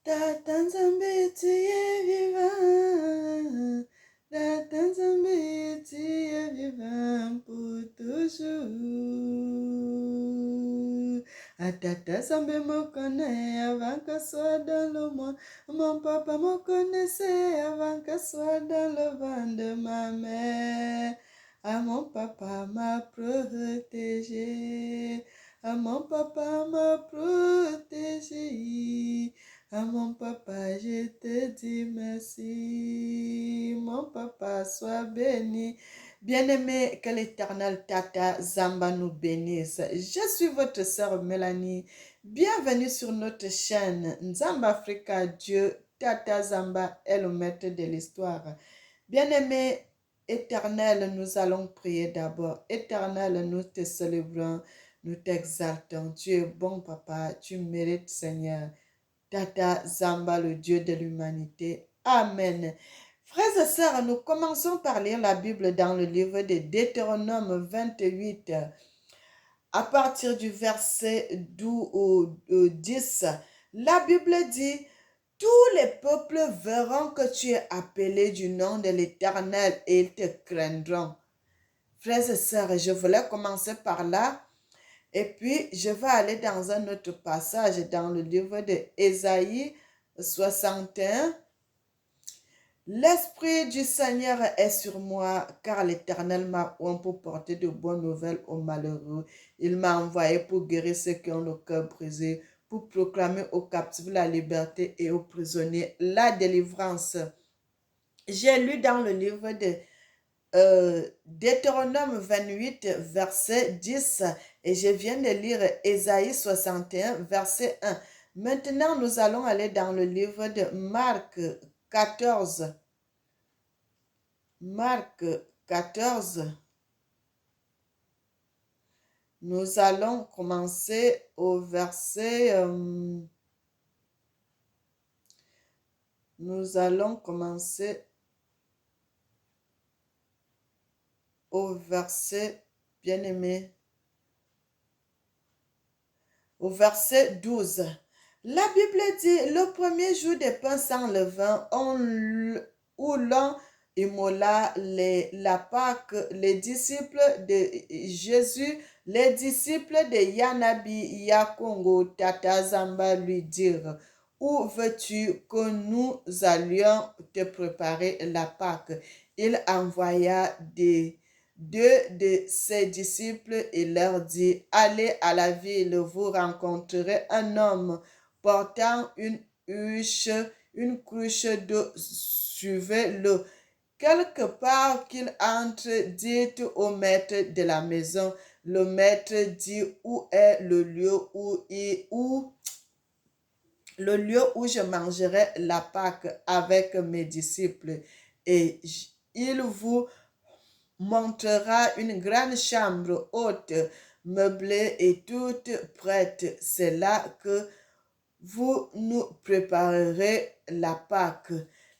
Tata Nzambe tu es vivant, Tata Nzambe tu es vivant pour toujours. Tata Nzambe me connaît avant que soit dans le monde. Mon papa me connaissait avant que soit dans le ventre de ma mère. Mon papa m'a protégé. Mon papa m'a protégé. Mon papa, je te dis merci. Mon papa, sois béni. Bien-aimé, que l'Éternel Tata Zamba nous bénisse. Je suis votre sœur Mélanie. Bienvenue sur notre chaîne Nzamba Africa. Dieu, Tata Zamba est le maître de l'histoire. Bien-aimé, Éternel, nous allons prier d'abord. Éternel, nous te célébrons, nous t'exaltons. Tu es bon, papa. Tu mérites, Seigneur. Tata Zamba, le Dieu de l'humanité. Amen. Frères et sœurs, nous commençons par lire la Bible dans le livre de Deutéronome 28, à partir du verset 12 au 10. La Bible dit, tous les peuples verront que tu es appelé du nom de l'Éternel et ils te craindront. Frères et sœurs, je voulais commencer par là. Et puis, je vais aller dans un autre passage dans le livre de Ésaïe 61. L'Esprit du Seigneur est sur moi, car l'Éternel m'a oint pour porter de bonnes nouvelles aux malheureux. Il m'a envoyé pour guérir ceux qui ont le cœur brisé, pour proclamer aux captifs la liberté et aux prisonniers la délivrance. J'ai lu dans le livre de Deutéronome 28, verset 10, et je viens de lire Ésaïe 61, verset 1. Maintenant, nous allons aller dans le livre de Marc 14. Marc 14. Nous allons commencer au verset... nous allons commencer au verset, bien-aimé, au verset 12. La Bible dit, le premier jour des pains sans levain, où l'on immola la Pâque, les disciples de Jésus, les disciples de Yanabi Yakongo Tata Zamba lui dirent, où veux-tu que nous allions te préparer la Pâque? Il envoya deux de ses disciples et leur dit, allez à la ville, vous rencontrerez un homme portant une cruche d'eau, suivez-le. Quelque part qu'il entre, dites au maître de la maison. Le maître dit où est le lieu où je mangerai la Pâque avec mes disciples. Et il vous montrera une grande chambre haute, meublée et toute prête. C'est là que vous nous préparerez la Pâque.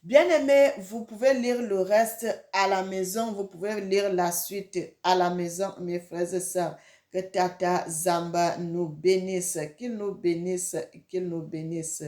Bien-aimés, vous pouvez lire le reste à la maison, vous pouvez lire la suite à la maison, mes frères et sœurs. Que Tata Zamba nous bénisse, qu'il nous bénisse, qu'il nous bénisse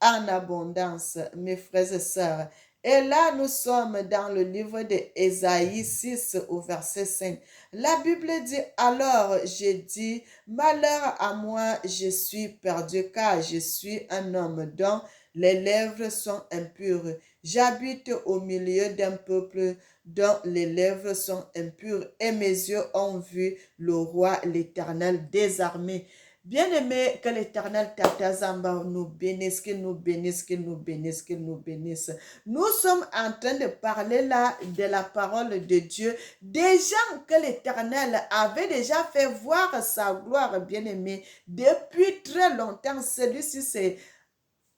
en abondance, mes frères et sœurs. Et là, nous sommes dans le livre de Ésaïe 6 au verset 5. La Bible dit, alors j'ai dit, malheur à moi, je suis perdu, car je suis un homme dont les lèvres sont impures. J'habite au milieu d'un peuple dont les lèvres sont impures, et mes yeux ont vu le roi, l'Éternel des armées. Bien-aimé, que l'Éternel Tata Zamba nous bénisse, qu'il nous bénisse, qu'il nous bénisse, qu'il nous bénisse. Nous sommes en train de parler là de la parole de Dieu, des gens que l'Éternel avait déjà fait voir sa gloire, bien-aimé, depuis très longtemps. Celui-ci, c'est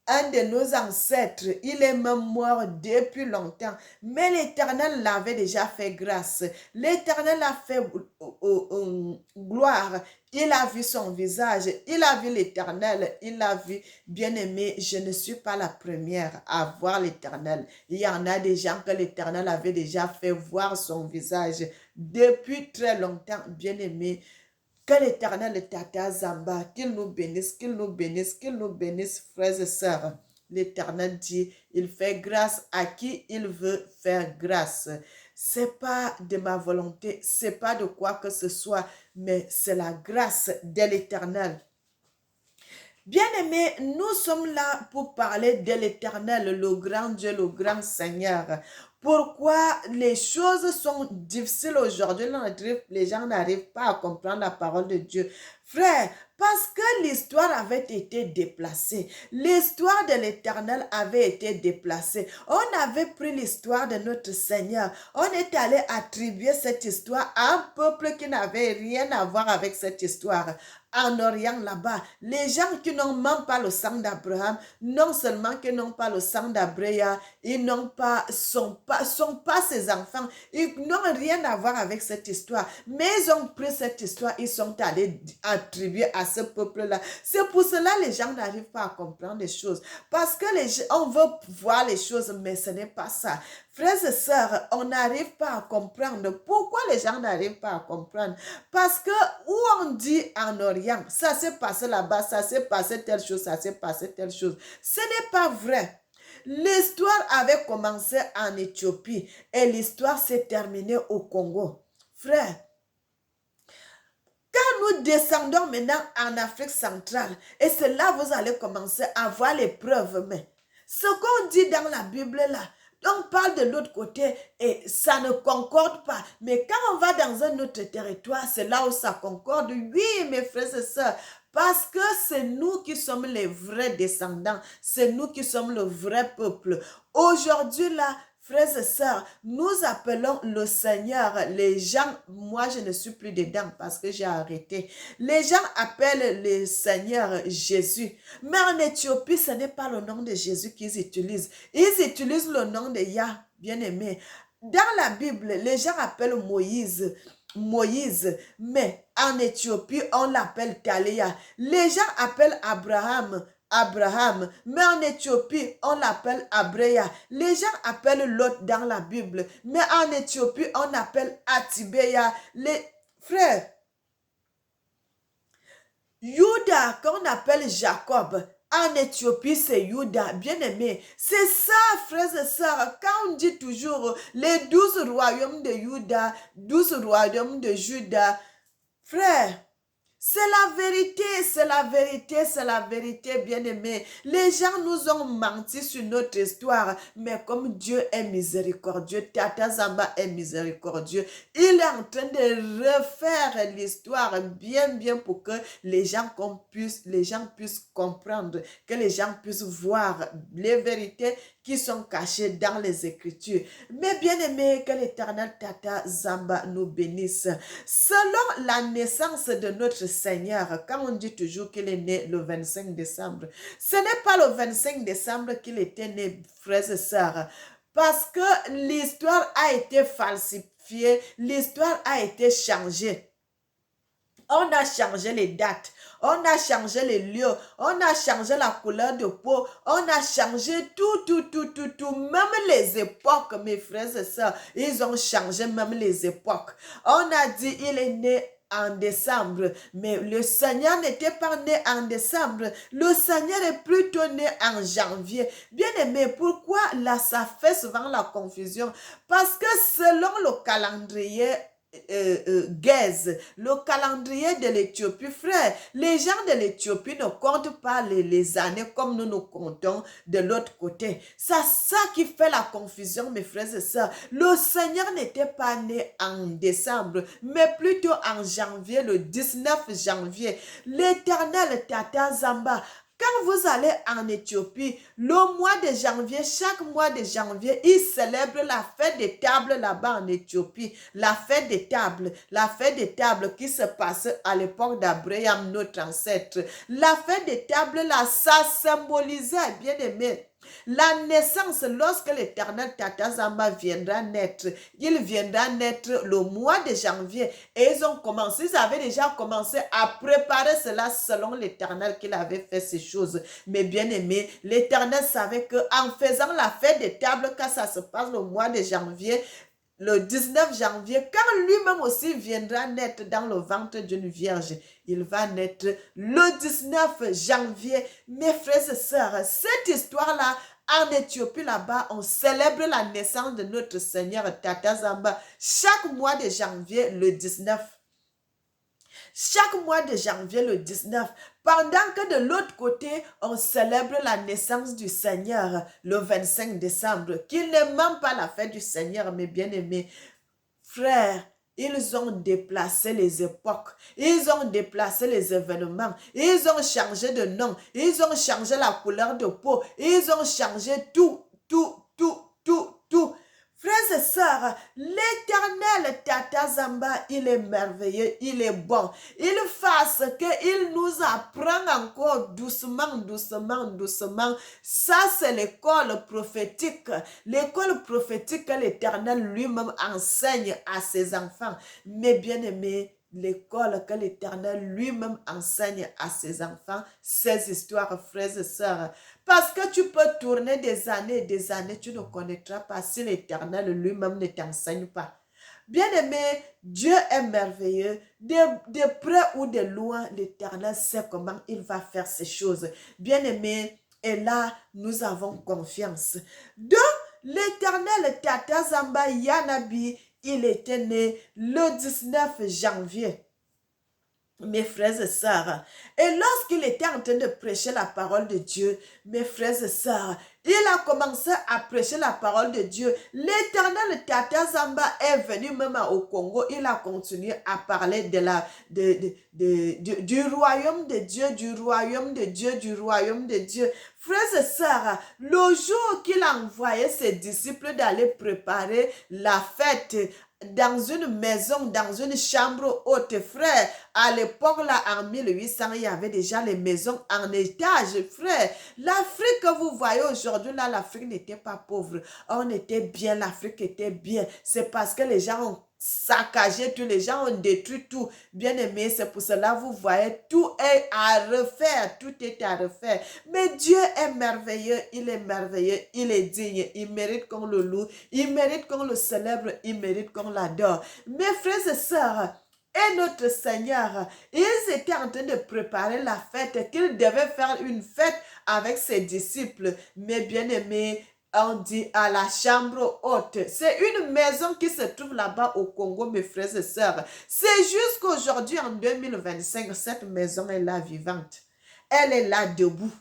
un de nos ancêtres, il est même mort depuis longtemps, mais l'Éternel l'avait déjà fait grâce. L'Éternel a fait gloire. Il a vu son visage, il a vu l'Éternel, il a vu, bien-aimé, je ne suis pas la première à voir l'Éternel. Il y en a des gens que l'Éternel avait déjà fait voir son visage depuis très longtemps, bien-aimé. Que l'Éternel Tata Zamba, qu'il nous bénisse, qu'il nous bénisse, qu'il nous bénisse, frères et sœurs. L'Éternel dit, il fait grâce à qui il veut faire grâce. C'est pas de ma volonté, c'est pas de quoi que ce soit, mais c'est la grâce de l'Éternel. Bien-aimés, nous sommes là pour parler de l'Éternel, le grand Dieu, le grand Seigneur. Pourquoi les choses sont difficiles aujourd'hui, les gens n'arrivent pas à comprendre la parole de Dieu. Frère, parce que l'histoire avait été déplacée. L'histoire de l'Éternel avait été déplacée. On avait pris l'histoire de notre Seigneur. On est allé attribuer cette histoire à un peuple qui n'avait rien à voir avec cette histoire. En Orient là-bas, les gens qui n'ont même pas le sang d'Abraham, non seulement qu'ils n'ont pas le sang d'Abraham, ils sont pas ses enfants, ils n'ont rien à voir avec cette histoire, mais ils ont pris cette histoire, ils sont allés attribuer à ce peuple-là. C'est pour cela que les gens n'arrivent pas à comprendre les choses, parce que on veut voir les choses, mais ce n'est pas ça. Frères et sœurs, on n'arrive pas à comprendre. Pourquoi les gens n'arrivent pas à comprendre? Parce que où on dit en Orient, ça s'est passé là-bas, ça s'est passé telle chose, ça s'est passé telle chose. Ce n'est pas vrai. L'histoire avait commencé en Éthiopie et l'histoire s'est terminée au Congo. Frère, quand nous descendons maintenant en Afrique centrale, et c'est là que vous allez commencer à voir les preuves, mais ce qu'on dit dans la Bible là, on parle de l'autre côté et ça ne concorde pas. Mais quand on va dans un autre territoire, c'est là où ça concorde. Oui, mes frères et sœurs, parce que c'est nous qui sommes les vrais descendants. C'est nous qui sommes le vrai peuple. Aujourd'hui, là, frères et sœurs, nous appelons le Seigneur. Les gens, moi je ne suis plus dedans parce que j'ai arrêté. Les gens appellent le Seigneur Jésus. Mais en Éthiopie, ce n'est pas le nom de Jésus qu'ils utilisent. Ils utilisent le nom de Yah, bien-aimé. Dans la Bible, les gens appellent Moïse, mais en Éthiopie, on l'appelle Talia. Les gens appellent Abraham, mais en Éthiopie, on l'appelle Abreya. Les gens appellent Lot dans la Bible, mais en Éthiopie, on appelle Atibeya. Les frères, Judas, qu'on appelle Jacob, en Éthiopie, c'est Judas, bien-aimé. C'est ça, frères et sœurs, quand on dit toujours les 12 royaumes de Judas, 12 royaumes de Judas, frère, c'est la vérité, c'est la vérité, c'est la vérité, bien-aimé. Les gens nous ont menti sur notre histoire, mais comme Dieu est miséricordieux, Tata Zamba est miséricordieux, il est en train de refaire l'histoire bien pour que les gens puissent comprendre, que les gens puissent voir les vérités qui sont cachées dans les Écritures. Mais bien-aimé, que l'Éternel Tata Zamba nous bénisse. Selon la naissance de notre Seigneur, quand on dit toujours qu'il est né le 25 décembre, ce n'est pas le 25 décembre qu'il était né, frères et sœurs, parce que l'histoire a été falsifiée, l'histoire a été changée. On a changé les dates, on a changé les lieux, on a changé la couleur de peau, on a changé tout, même les époques, mes frères et sœurs, ils ont changé même les époques. On a dit il est né en décembre, mais le Seigneur n'était pas né en décembre, le Seigneur est plutôt né en janvier. Bien aimé, pourquoi là ça fait souvent la confusion? Parce que selon le calendrier Gèse, le calendrier de l'Éthiopie, frère, les gens de l'Éthiopie ne comptent pas les années comme nous comptons de l'autre côté. C'est ça qui fait la confusion, mes frères et sœurs. Le Seigneur n'était pas né en décembre, mais plutôt en janvier, le 19 janvier. L'Éternel Tata Zamba, quand vous allez en Éthiopie, le mois de janvier, chaque mois de janvier, ils célèbrent la fête des tables là-bas en Éthiopie. La fête des tables qui se passe à l'époque d'Abraham, notre ancêtre. La fête des tables là, ça symbolisait, bien aimé, la naissance. Lorsque l'Éternel Tata Zamba viendra naître, il viendra naître le mois de janvier. Et ils avaient déjà commencé à préparer cela selon l'Éternel qu'il avait fait ces choses. Mais bien aimé, l'Éternel savait qu'en faisant la fête des tables, quand ça se passe le mois de janvier, le 19 janvier, quand lui-même aussi viendra naître dans le ventre d'une vierge, il va naître le 19 janvier. Mes frères et sœurs, cette histoire-là, en Éthiopie, là-bas, on célèbre la naissance de notre Seigneur Tata Zamba chaque mois de janvier, le 19. Chaque mois de janvier, le 19. Pendant que de l'autre côté, on célèbre la naissance du Seigneur le 25 décembre, qui n'est même pas la fête du Seigneur, mes bien-aimés. Frères, ils ont déplacé les époques, ils ont déplacé les événements, ils ont changé de nom, ils ont changé la couleur de peau, ils ont changé tout. Frères et sœurs, l'Éternel Tata Zamba, il est merveilleux, il est bon. Il fasse qu'il nous apprend encore doucement. Ça, c'est l'école prophétique. L'école prophétique que l'Éternel lui-même enseigne à ses enfants. Mes bien-aimés, l'école que l'Éternel lui-même enseigne à ses enfants, ces histoires, frères et sœurs. Parce que tu peux tourner des années, tu ne connaîtras pas si l'Éternel lui-même ne t'enseigne pas. Bien-aimé, Dieu est merveilleux. De près ou de loin, l'Éternel sait comment il va faire ces choses. Bien-aimé, et là, nous avons confiance. Donc, l'Éternel Tata Zamba Yanabi, il était né le 19 janvier. Mes frères et sœurs, et lorsqu'il était en train de prêcher la parole de Dieu, mes frères et sœurs, il a commencé à prêcher la parole de Dieu. L'Éternel Tata Zamba est venu même au Congo. Il a continué à parler du royaume de Dieu, du royaume de Dieu, du royaume de Dieu. Frères et sœurs, le jour qu'il a envoyé ses disciples d'aller préparer la fête dans une maison, dans une chambre haute, frère. À l'époque, là, en 1800, il y avait déjà les maisons en étage, frère. L'Afrique que vous voyez aujourd'hui, là, l'Afrique n'était pas pauvre. On était bien, l'Afrique était bien. C'est parce que les gens ont saccagé tout, les gens ont détruit tout. Bien aimé, c'est pour cela, vous voyez, tout est à refaire, tout est à refaire. Mais Dieu est merveilleux, il est digne, il mérite qu'on le loue, il mérite qu'on le célèbre, il mérite qu'on l'adore. Mes frères et sœurs, et notre Seigneur, ils étaient en train de préparer la fête, qu'ils devaient faire une fête avec ses disciples. Mais bien aimés, on dit à la chambre haute. C'est une maison qui se trouve là-bas au Congo, mes frères et sœurs. C'est jusqu'aujourd'hui, en 2025, cette maison est là vivante. Elle est là debout.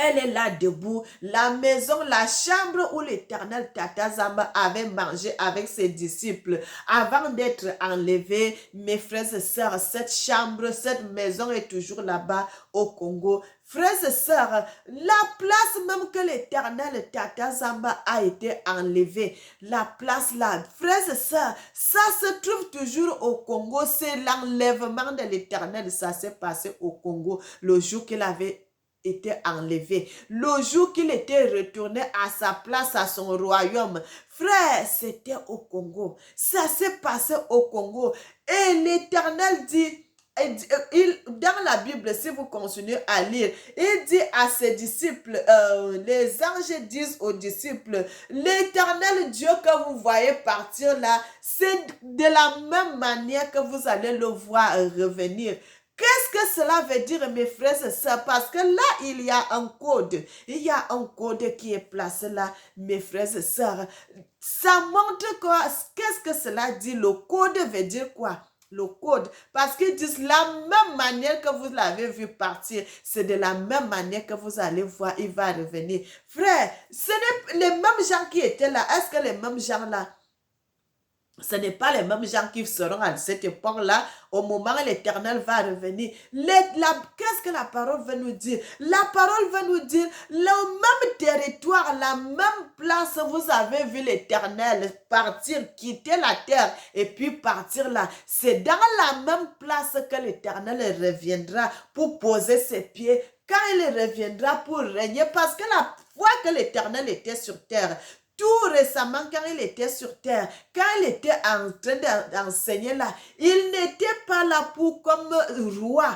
Elle est là debout, la maison, la chambre où l'Éternel Tata Zamba avait mangé avec ses disciples. Avant d'être enlevé, mes frères et sœurs, cette chambre, cette maison est toujours là-bas au Congo. Frères et sœurs, la place même que l'Éternel Tata Zamba a été enlevé, la place là, frères et sœurs, ça se trouve toujours au Congo. C'est l'enlèvement de l'Éternel. Ça s'est passé au Congo le jour qu'il avait était enlevé. Le jour qu'il était retourné à sa place, à son royaume, frère, c'était au Congo. Ça s'est passé au Congo. Et l'Éternel dit, dans la Bible, si vous continuez à lire, il dit à ses disciples, les anges disent aux disciples, l'Éternel Dieu que vous voyez partir là, c'est de la même manière que vous allez le voir revenir. Qu'est-ce que cela veut dire, mes frères et sœurs? Parce que là, il y a un code. Il y a un code qui est placé là, mes frères et sœurs. Ça montre quoi? Qu'est-ce que cela dit? Le code veut dire quoi? Le code. Parce qu'ils disent la même manière que vous l'avez vu partir, c'est de la même manière que vous allez voir, il va revenir. Frère, ce n'est les mêmes gens qui étaient là. Est-ce que les mêmes gens là, ce n'est pas les mêmes gens qui seront à cette époque-là, au moment où l'Éternel va revenir. Qu'est-ce que la parole veut nous dire? La parole veut nous dire, le même territoire, la même place, vous avez vu l'Éternel partir, quitter la terre et puis partir là. C'est dans la même place que l'Éternel reviendra pour poser ses pieds, quand il reviendra pour régner, parce que la fois que l'Éternel était sur terre, tout récemment, quand il était sur terre, quand il était en train d'enseigner là, il n'était pas là pour comme roi.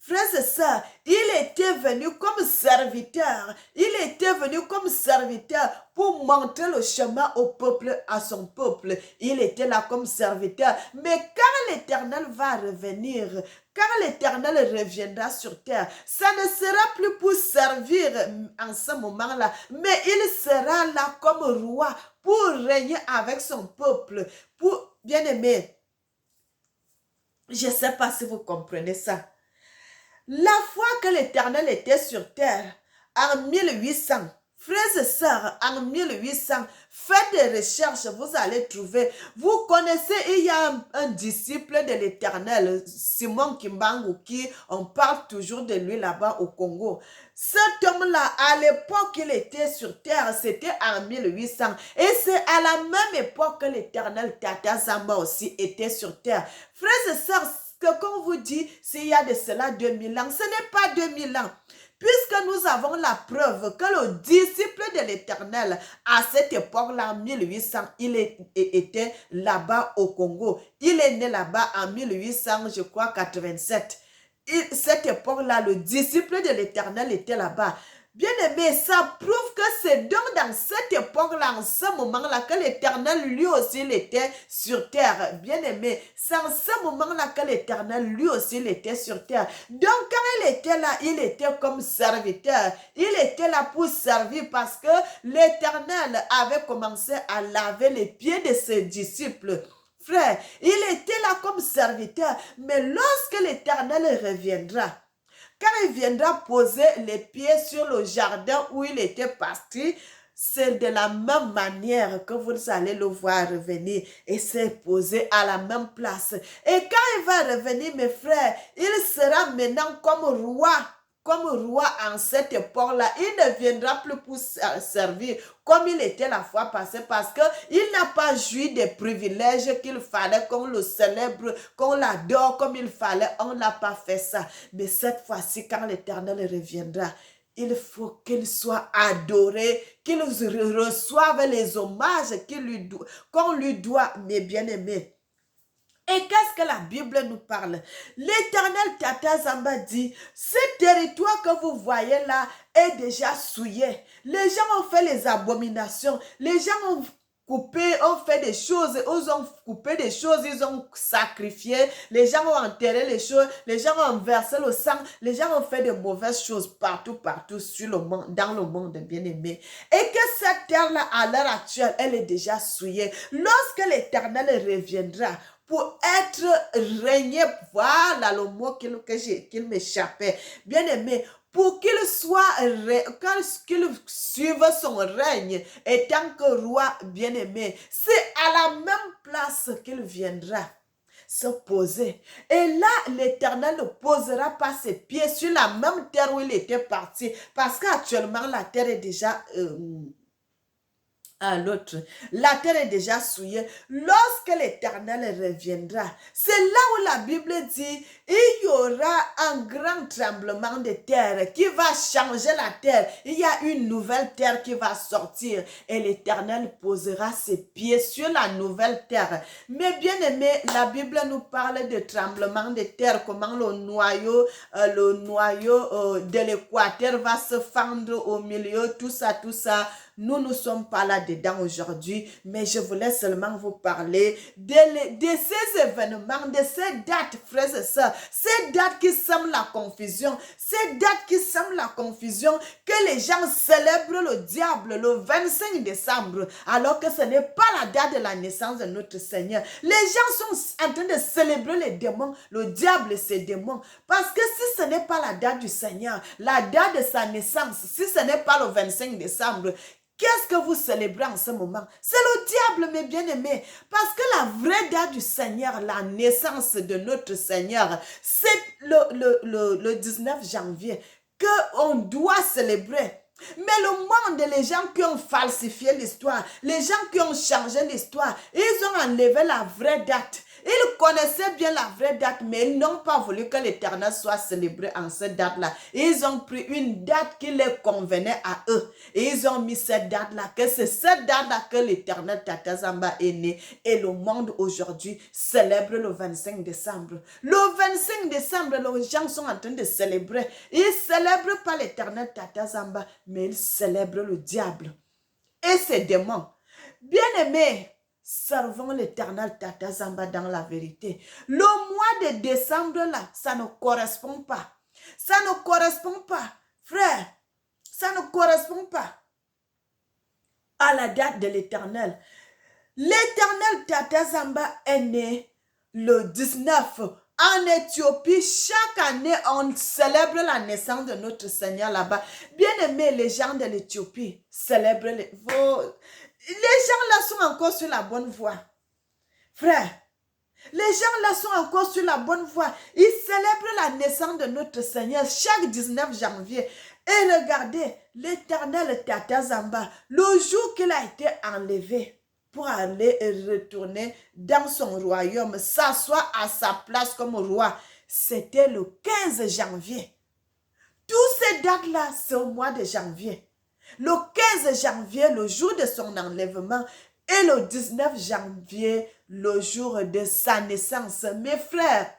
Frères et sœurs, il était venu comme serviteur. Il était venu comme serviteur pour montrer le chemin au peuple, à son peuple. Il était là comme serviteur. Mais quand l'Éternel va revenir, quand l'Éternel reviendra sur terre, ça ne sera plus pour servir en ce moment-là, mais il sera là comme roi pour régner avec son peuple. Pour, bien aimé, je ne sais pas si vous comprenez ça. La fois que l'Éternel était sur terre, en 1800, frères et sœurs, en 1800, faites des recherches, vous allez trouver. Vous connaissez, il y a un disciple de l'Éternel, Simon Kimbangu, qui, on parle toujours de lui là-bas au Congo. Cet homme-là, à l'époque il était sur terre, c'était en 1800. Et c'est à la même époque que l'Éternel Tata Zamba aussi était sur terre. Frères et sœurs, que qu'on vous dit, s'il y a de cela 2000 ans, ce n'est pas 2000 ans. Puisque nous avons la preuve que le disciple de l'Éternel, à cette époque-là, en 1800, il était là-bas au Congo. Il est né là-bas en 1800, je crois, 87. Cette époque-là, le disciple de l'Éternel était là-bas. Bien aimé, ça prouve que c'est donc dans cette époque-là, en ce moment-là, que l'Éternel, lui aussi, il était sur terre. Bien aimé, c'est en ce moment-là que l'Éternel, lui aussi, il était sur terre. Donc, quand il était là, il était comme serviteur. Il était là pour servir parce que l'Éternel avait commencé à laver les pieds de ses disciples. Frère, il était là comme serviteur, mais lorsque l'Éternel reviendra, quand il viendra poser les pieds sur le jardin où il était parti, c'est de la même manière que vous allez le voir revenir et se poser à la même place. Et quand il va revenir, mes frères, il sera maintenant comme roi en cette époque-là. Il ne viendra plus pour servir comme il était la fois passée parce qu'il n'a pas joui des privilèges qu'il fallait qu'on le célèbre, qu'on l'adore comme il fallait. On n'a pas fait ça. Mais cette fois-ci, quand l'Éternel reviendra, il faut qu'il soit adoré, qu'il reçoive les hommages qu'on lui doit, mes bien-aimés. Et qu'est-ce que la Bible nous parle? L'Éternel Tata Zamba dit, ce territoire que vous voyez là est déjà souillé. Les gens ont fait les abominations. Les gens ont coupé, ont fait des choses, ils ont coupé des choses, ils ont sacrifié, les gens ont enterré les choses, les gens ont versé le sang, les gens ont fait de mauvaises choses partout sur le monde, dans le monde, bien-aimé. Et que cette terre-là, à l'heure actuelle, elle est déjà souillée. Lorsque l'Éternel reviendra, pour être régné, voilà le mot qu'il m'échappait, bien aimé, pour qu'il qu'il suive son règne et tant que roi bien aimé, c'est à la même place qu'il viendra se poser. Et là, l'Éternel ne posera pas ses pieds sur la même terre où il était parti, parce qu'actuellement, la terre est déjà à l'autre. La terre est déjà souillée. Lorsque l'Éternel reviendra, c'est là où la Bible dit, il y aura un grand tremblement de terre qui va changer la terre. Il y a une nouvelle terre qui va sortir et l'Éternel posera ses pieds sur la nouvelle terre. Mais bien aimé, la Bible nous parle de tremblement de terre, comment le noyau de l'équateur va se fendre au milieu, tout ça. Nous ne sommes pas là-dedans aujourd'hui, mais je voulais seulement vous parler de ces événements, de ces dates, frères et sœurs, ces dates qui sèment la confusion, que les gens célèbrent le diable le 25 décembre, alors que ce n'est pas la date de la naissance de notre Seigneur. Les gens sont en train de célébrer les démons, le diable et ses démons, parce que si ce n'est pas la date du Seigneur, la date de sa naissance, si ce n'est pas le 25 décembre, qu'est-ce que vous célébrez en ce moment? C'est le diable, mes bien-aimés. Parce que la vraie date du Seigneur, la naissance de notre Seigneur, c'est le 19 janvier qu'on doit célébrer. Mais le monde, les gens qui ont falsifié l'histoire, les gens qui ont changé l'histoire, ils ont enlevé la vraie date. Ils connaissaient bien la vraie date, mais ils n'ont pas voulu que l'Éternel soit célébré en cette date-là. Ils ont pris une date qui les convenait à eux. Et ils ont mis cette date-là, que c'est cette date-là que l'Éternel Tata Zamba est né. Et le monde aujourd'hui célèbre le 25 décembre. Le 25 décembre, les gens sont en train de célébrer. Ils ne célèbrent pas l'Éternel Tata Zamba, mais ils célèbrent le diable et ses démons. Bien-aimés, servons l'Éternel Tata Zamba dans la vérité. Le mois de décembre, là, ça ne correspond pas. Ça ne correspond pas, frère. Ça ne correspond pas à la date de l'Éternel. L'Éternel Tata Zamba est né le 19 en Éthiopie. Chaque année, on célèbre la naissance de notre Seigneur là-bas. Bien aimé, les gens de l'Éthiopie célèbrent les gens là sont encore sur la bonne voie. Frère, les gens là sont encore sur la bonne voie. Ils célèbrent la naissance de notre Seigneur chaque 19 janvier. Et regardez, l'Éternel Tata Zamba, le jour qu'il a été enlevé pour aller retourner dans son royaume, s'asseoir à sa place comme roi, c'était le 15 janvier. Toutes ces dates-là, c'est au mois de janvier. Le 15 janvier, le jour de son enlèvement, et le 19 janvier, le jour de sa naissance. Mes frères,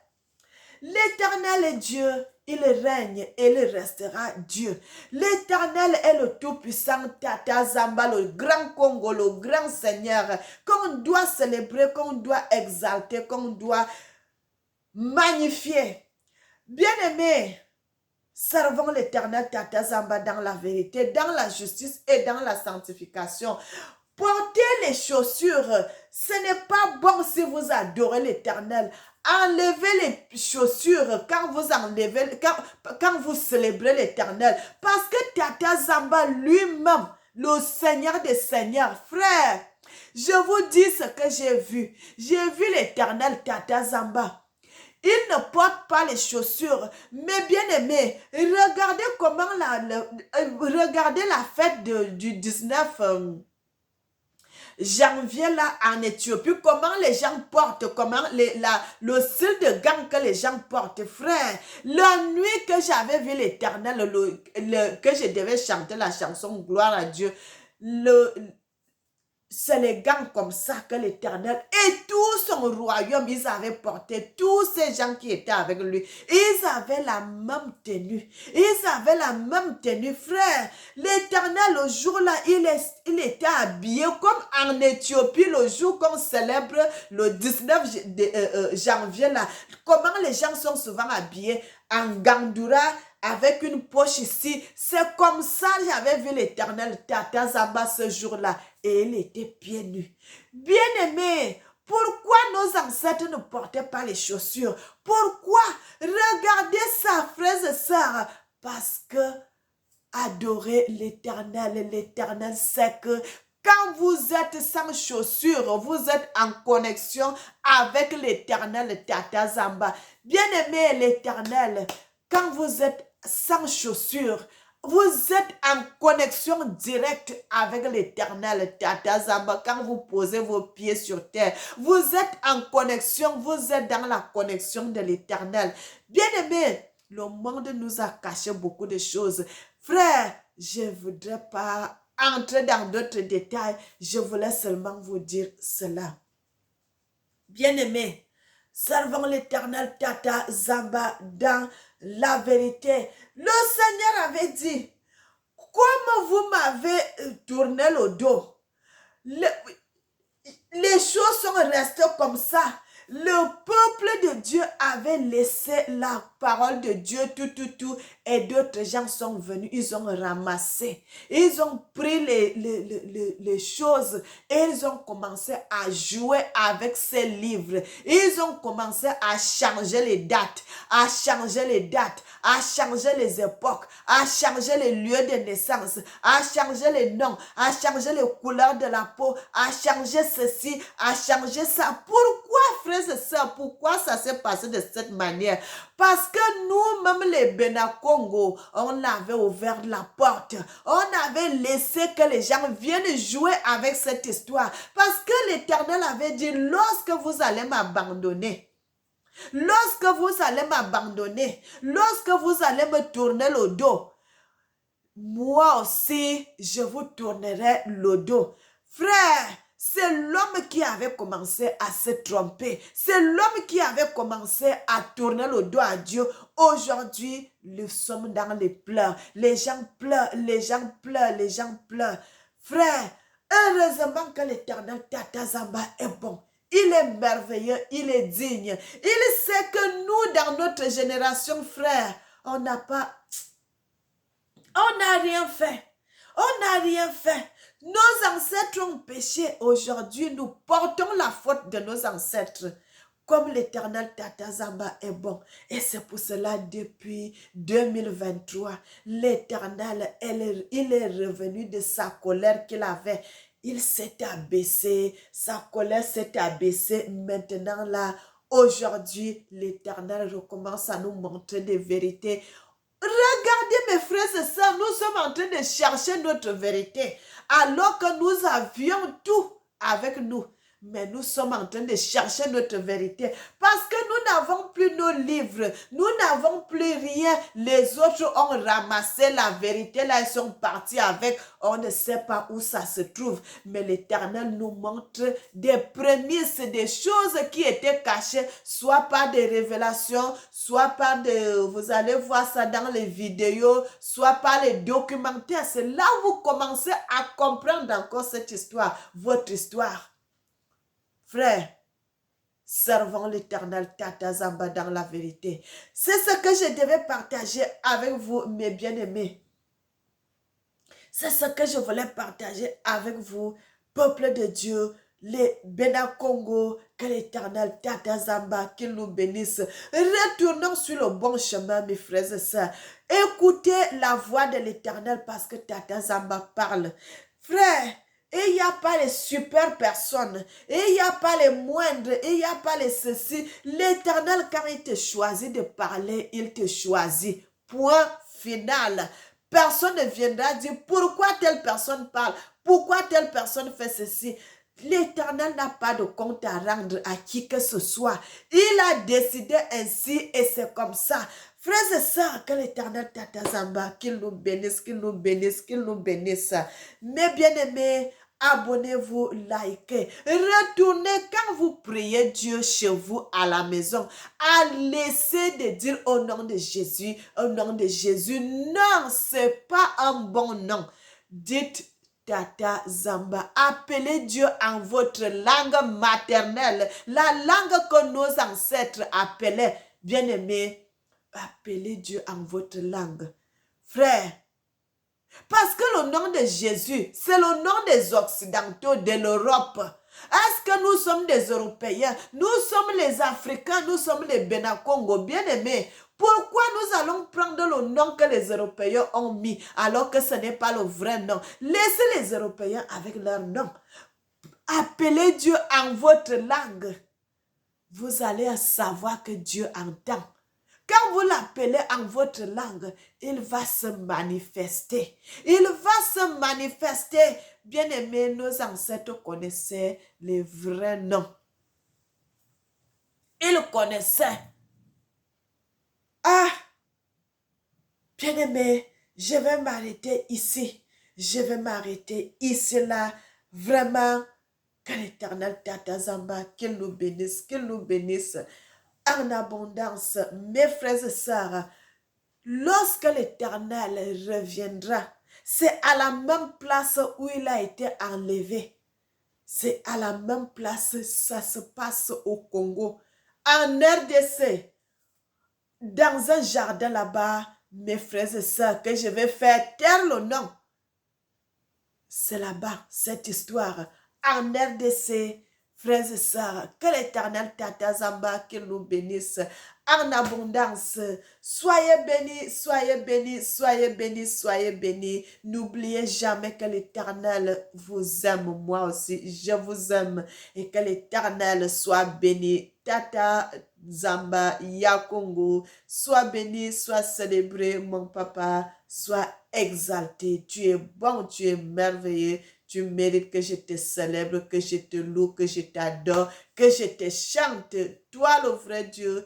l'Éternel est Dieu, il règne et il restera Dieu. L'Éternel est le Tout-Puissant, Tata Zamba, le grand Congo, le grand Seigneur, qu'on doit célébrer, qu'on doit exalter, qu'on doit magnifier. Bien-aimés, servons l'Éternel Tata Zamba dans la vérité, dans la justice et dans la sanctification. Portez les chaussures. Ce n'est pas bon si vous adorez l'Éternel. Enlevez les chaussures quand vous célébrez l'Éternel. Parce que Tata Zamba lui-même, le Seigneur des Seigneurs, frère, je vous dis ce que j'ai vu. J'ai vu l'Éternel Tata Zamba. Il ne porte pas les chaussures, mais bien aimé, regardez comment regardez la fête du 19 janvier là en Éthiopie, comment les gens portent, comment le style de gants que les gens portent, frère. La nuit que j'avais vu l'Éternel, que je devais chanter la chanson Gloire à Dieu, c'est les gants comme ça que l'Éternel et tout son royaume, ils avaient porté, tous ces gens qui étaient avec lui, ils avaient la même tenue. Ils avaient la même tenue, frère. L'Éternel, le jour-là, il était habillé comme en Éthiopie, le jour qu'on célèbre le 19 janvier, là. Comment les gens sont souvent habillés en gandoura, avec une poche ici. C'est comme ça que j'avais vu l'Éternel Tata Zamba ce jour-là. Et il était pieds nus. Bien-aimé, pourquoi nos ancêtres ne portaient pas les chaussures? Pourquoi? Regardez ça, frères et sœurs. Parce que adorer l'Éternel, c'est que quand vous êtes sans chaussures, vous êtes en connexion avec l'Éternel Tata Zamba. Bien-aimé l'Éternel, quand vous êtes sans chaussures, vous êtes en connexion directe avec l'Éternel Tata Zamba. Quand vous posez vos pieds sur terre, vous êtes en connexion, vous êtes dans la connexion de l'Éternel. Bien-aimé, le monde nous a caché beaucoup de choses. Frère, je ne voudrais pas entrer dans d'autres détails. Je voulais seulement vous dire cela. Bien-aimé, servons l'Éternel Tata Zamba dans la vérité. Le Seigneur avait dit, comme vous m'avez tourné le dos, les choses sont restées comme ça. Le peuple de Dieu avait laissé la parole de Dieu, tout, et d'autres gens sont venus, ils ont ramassé, ils ont pris les choses et ils ont commencé à jouer avec ces livres. Ils ont commencé à changer les dates, à changer les époques, à changer les lieux de naissance, à changer les noms, à changer les couleurs de la peau, à changer ceci, à changer ça. Pourquoi, frère? frères et sœurs, pourquoi ça s'est passé de cette manière? Parce que nous, même les Benakongo, on avait ouvert la porte. On avait laissé que les gens viennent jouer avec cette histoire. Parce que l'Éternel avait dit, lorsque vous allez m'abandonner, lorsque vous allez m'abandonner, lorsque vous allez me tourner le dos, moi aussi, je vous tournerai le dos. Frère, c'est l'homme qui avait commencé à se tromper. C'est l'homme qui avait commencé à tourner le dos à Dieu. Aujourd'hui, nous sommes dans les pleurs. Les gens pleurent, les gens pleurent, les gens pleurent. Frère, heureusement que l'Éternel Tata Zamba est bon. Il est merveilleux, il est digne. Il sait que nous, dans notre génération, frère, on n'a rien fait. On n'a rien fait. Nos ancêtres ont péché. Aujourd'hui, nous portons la faute de nos ancêtres. Comme l'Éternel Tata Zamba est bon. Et c'est pour cela, depuis 2023, l'Éternel, il est revenu de sa colère qu'il avait. Il s'est abaissé. Sa colère s'est abaissée. Maintenant, là, aujourd'hui, l'Éternel recommence à nous montrer des vérités. Regardez mes frères et sœurs, nous sommes en train de chercher notre vérité alors que nous avions tout avec nous. Mais nous sommes en train de chercher notre vérité parce que nous n'avons plus nos livres, nous n'avons plus rien. Les autres ont ramassé la vérité, là ils sont partis avec. On ne sait pas où ça se trouve. Mais l'Éternel nous montre des prémices, des choses qui étaient cachées, soit par des révélations, soit par vous allez voir ça dans les vidéos, soit par les documentaires. C'est là où vous commencez à comprendre encore cette histoire, votre histoire. Frère, servons l'Éternel Tata Zamba dans la vérité. C'est ce que je devais partager avec vous, mes bien-aimés. C'est ce que je voulais partager avec vous, peuple de Dieu, les Benakongo, que l'Éternel Tata Zamba, qu'il nous bénisse. Retournons sur le bon chemin, mes frères et sœurs. Écoutez la voix de l'Éternel parce que Tata Zamba parle. Frère, et il n'y a pas les super personnes, et il n'y a pas les moindres, et il n'y a pas les ceci. L'Éternel, quand il te choisit de parler, il te choisit. Point final. Personne ne viendra dire pourquoi telle personne parle, pourquoi telle personne fait ceci. L'Éternel n'a pas de compte à rendre à qui que ce soit. Il a décidé ainsi et c'est comme ça. Frères et sœurs, que l'Éternel Tata Zamba, qu'il nous bénisse, qu'il nous bénisse, qu'il nous bénisse. Mes bien-aimés, abonnez-vous, likez. Retournez quand vous priez Dieu chez vous à la maison. Laissez de dire au nom de Jésus, au nom de Jésus. Non, c'est pas un bon nom. Dites Tata Zamba. Appelez Dieu en votre langue maternelle, la langue que nos ancêtres appelaient. Bien-aimés, appelez Dieu en votre langue. Frère, parce que le nom de Jésus, c'est le nom des Occidentaux, de l'Europe. Est-ce que nous sommes des Européens? Nous sommes les Africains, nous sommes les Benakongo, bien-aimés. Pourquoi nous allons prendre le nom que les Européens ont mis alors que ce n'est pas le vrai nom? Laissez les Européens avec leur nom. Appelez Dieu en votre langue. Vous allez savoir que Dieu entend. Quand vous l'appelez en votre langue, il va se manifester. Il va se manifester. Bien-aimés, nos ancêtres connaissaient les vrais noms. Ils connaissaient. Ah, bien-aimés, je vais m'arrêter ici. Je vais m'arrêter ici, là. Vraiment, que l'Éternel Tata Zamba, qu'il nous bénisse, en abondance. Mes frères et sœurs, lorsque l'Éternel reviendra, c'est à la même place où il a été enlevé. C'est à la même place, ça se passe au Congo. En RDC, dans un jardin là-bas, mes frères et sœurs, que je vais faire taire le nom. C'est là-bas, cette histoire. En RDC, frères et sœurs, que l'Éternel Tata Zamba, qu'il nous bénisse en abondance. Soyez bénis, soyez bénis, soyez bénis, soyez bénis. N'oubliez jamais que l'Éternel vous aime, moi aussi, je vous aime. Et que l'Éternel soit béni. Tata Zamba Yakongo. Sois béni, sois célébré, mon papa. Sois exalté. Tu es bon, tu es merveilleux. Tu mérites que je te célèbre, que je te loue, que je t'adore, que je te chante. Toi, le vrai Dieu.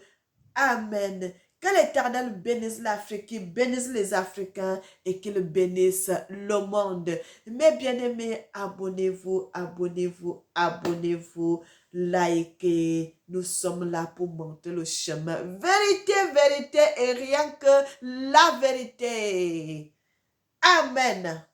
Amen. Que l'Éternel bénisse l'Afrique, qu'il bénisse les Africains et qu'il bénisse le monde. Mes bien-aimés, abonnez-vous, abonnez-vous, abonnez-vous, likez. Nous sommes là pour monter le chemin. Vérité, vérité et rien que la vérité. Amen.